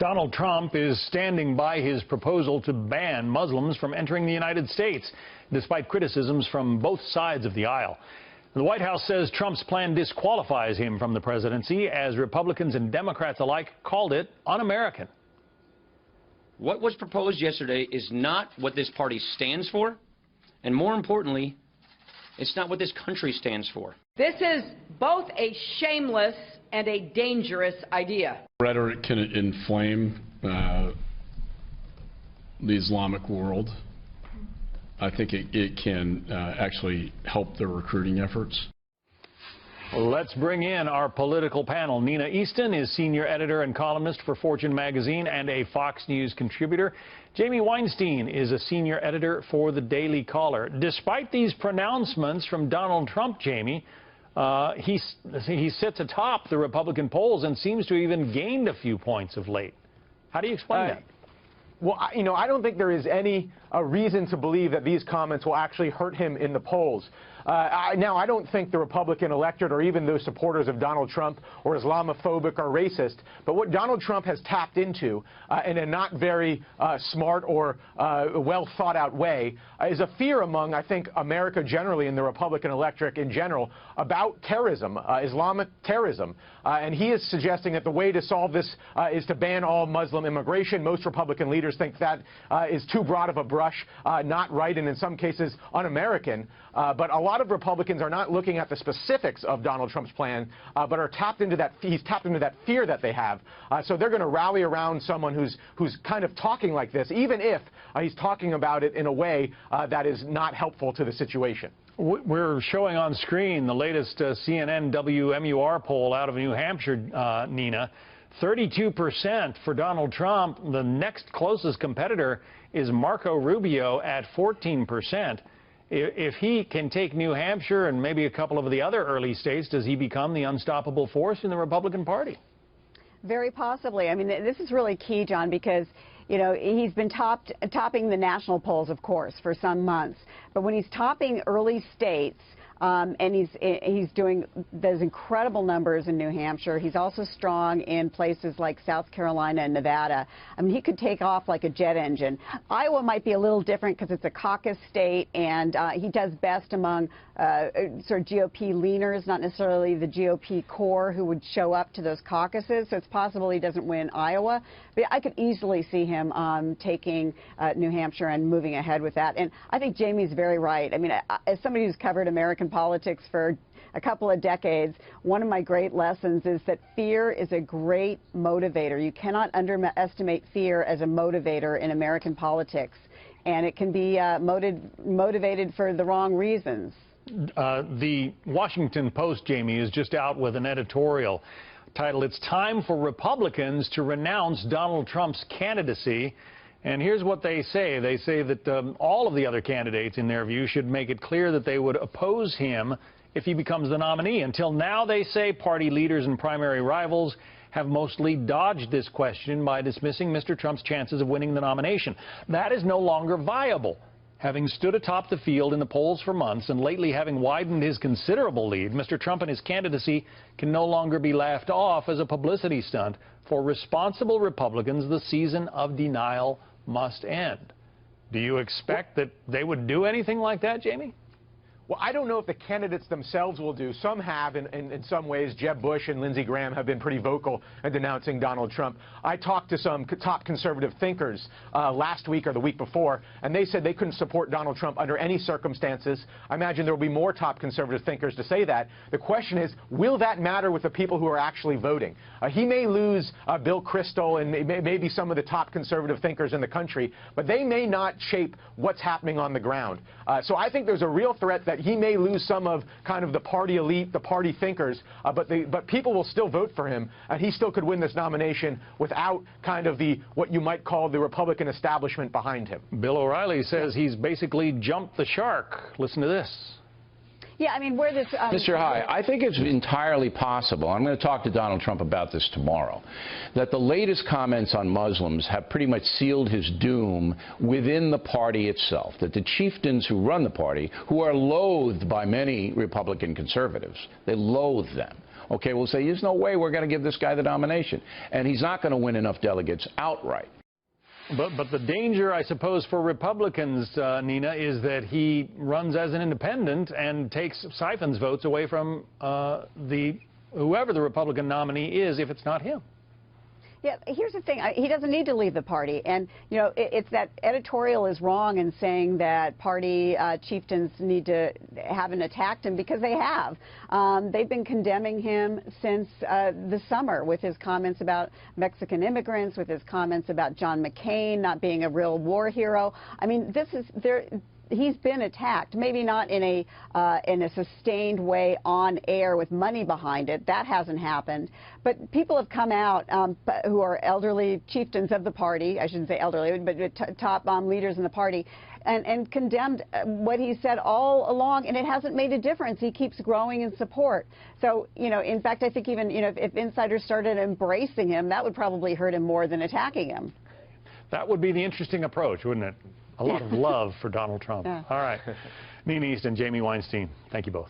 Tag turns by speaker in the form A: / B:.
A: Donald Trump is standing by his proposal to ban Muslims from entering the United States, despite criticisms from both sides of the aisle. The White House says Trump's plan disqualifies him from the presidency, as Republicans and Democrats alike called it un-American.
B: What was proposed yesterday is not what this party stands for, and more importantly, it's not what this country stands for.
C: This is both a shameless and a dangerous idea.
D: Rhetoric can inflame the Islamic world. I think it can actually help their recruiting efforts.
A: Let's bring in our political panel. Nina Easton is senior editor and columnist for Fortune magazine and a Fox News contributor. Jamie Weinstein is a senior editor for the Daily Caller. Despite these pronouncements from Donald Trump, Jamie, he sits atop the Republican polls and seems to have even gained a few points of late. How do you explain that?
E: Well, I don't think there is any reason to believe that these comments will actually hurt him in the polls. Now, I don't think the Republican electorate or even those supporters of Donald Trump or Islamophobic or racist, but what Donald Trump has tapped into in a not very smart or well thought out way is a fear among, I think, America generally and the Republican electorate in general about terrorism, Islamic terrorism. And he is suggesting that the way to solve this is to ban all Muslim immigration. Most Republican leaders think that is too broad of a brush, not right, and in some cases un-American. But a lot of Republicans are not looking at the specifics of Donald Trump's plan, but are tapped into that. He's tapped into that fear that they have. So they're going to rally around someone who's kind of talking like this, even if he's talking about it in a way that is not helpful to the situation.
A: We're showing on screen the latest CNN WMUR poll out of New Hampshire, Nina. 32% for Donald Trump. The next closest competitor is Marco Rubio at 14%. If he can take New Hampshire and maybe a couple of the other early states, does he become the unstoppable force in the Republican Party?
F: Very possibly. I mean, this is really key, John, because, you know, he's been topping the national polls, of course, for some months. But when he's topping early states, and he's doing those incredible numbers in New Hampshire. He's also strong in places like South Carolina and Nevada. I mean, he could take off like a jet engine. Iowa might be a little different because it's a caucus state, and he does best among sort of GOP leaners, not necessarily the GOP core who would show up to those caucuses. So it's possible he doesn't win Iowa. But I could easily see him taking New Hampshire and moving ahead with that. And I think Jamie's very right. I mean, as somebody who's covered American politics for a couple of decades, one of my great lessons is that fear is a great motivator. You cannot underestimate fear as a motivator in American politics, and it can be motivated for the wrong reasons.
A: The Washington Post, Jamie, is just out with an editorial titled, "It's Time for Republicans to Renounce Donald Trump's Candidacy." And here's what they say. They say that all of the other candidates, in their view, should make it clear that they would oppose him if he becomes the nominee. Until now, they say, party leaders and primary rivals have mostly dodged this question by dismissing Mr. Trump's chances of winning the nomination. That is no longer viable. Having stood atop the field in the polls for months and lately having widened his considerable lead, Mr. Trump and his candidacy can no longer be laughed off as a publicity stunt. For responsible Republicans, the season of denial must end. Do you expect that they would do anything like that, Jamie?
E: Well, I don't know if the candidates themselves will do. Some have, in some ways. Jeb Bush and Lindsey Graham have been pretty vocal in denouncing Donald Trump. I talked to some top conservative thinkers last week or the week before, and they said they couldn't support Donald Trump under any circumstances. I imagine there will be more top conservative thinkers to say that. The question is, will that matter with the people who are actually voting? He may lose Bill Kristol and maybe some of the top conservative thinkers in the country, but they may not shape what's happening on the ground. So I think there's a real threat that he may lose some of kind of the party elite, the party thinkers, but people will still vote for him, and he still could win this nomination without kind of what you might call the Republican establishment behind him.
A: Bill O'Reilly says he's basically jumped the shark. Listen to this.
F: Yeah, I mean, where this...
G: Mr. High, I think it's entirely possible, I'm going to talk to Donald Trump about this tomorrow, that the latest comments on Muslims have pretty much sealed his doom within the party itself, that the chieftains who run the party, who are loathed by many Republican conservatives, they loathe them, okay, will say, there's no way we're going to give this guy the nomination. And he's not going to win enough delegates outright.
A: But the danger, I suppose, for Republicans, Nina, is that he runs as an independent and siphons votes away from whoever the Republican nominee is if it's not him.
F: Yeah, here's the thing. He doesn't need to leave the party. And, you know, it's that editorial is wrong in saying that party chieftains need to haven't attacked him, because they have. They've been condemning him since the summer with his comments about Mexican immigrants, with his comments about John McCain not being a real war hero. I mean, he's been attacked, maybe not in a sustained way on air with money behind it. That hasn't happened. But people have come out who are elderly chieftains of the party, I shouldn't say elderly, but top leaders in the party, and condemned what he said all along, and it hasn't made a difference. He keeps growing in support. So, you know, in fact, I think even, you know, if insiders started embracing him, that would probably hurt him more than attacking him.
A: That would be the interesting approach, wouldn't it? A lot of love for Donald Trump.
F: Yeah.
A: All right. Nina East and Jamie Weinstein, thank you both.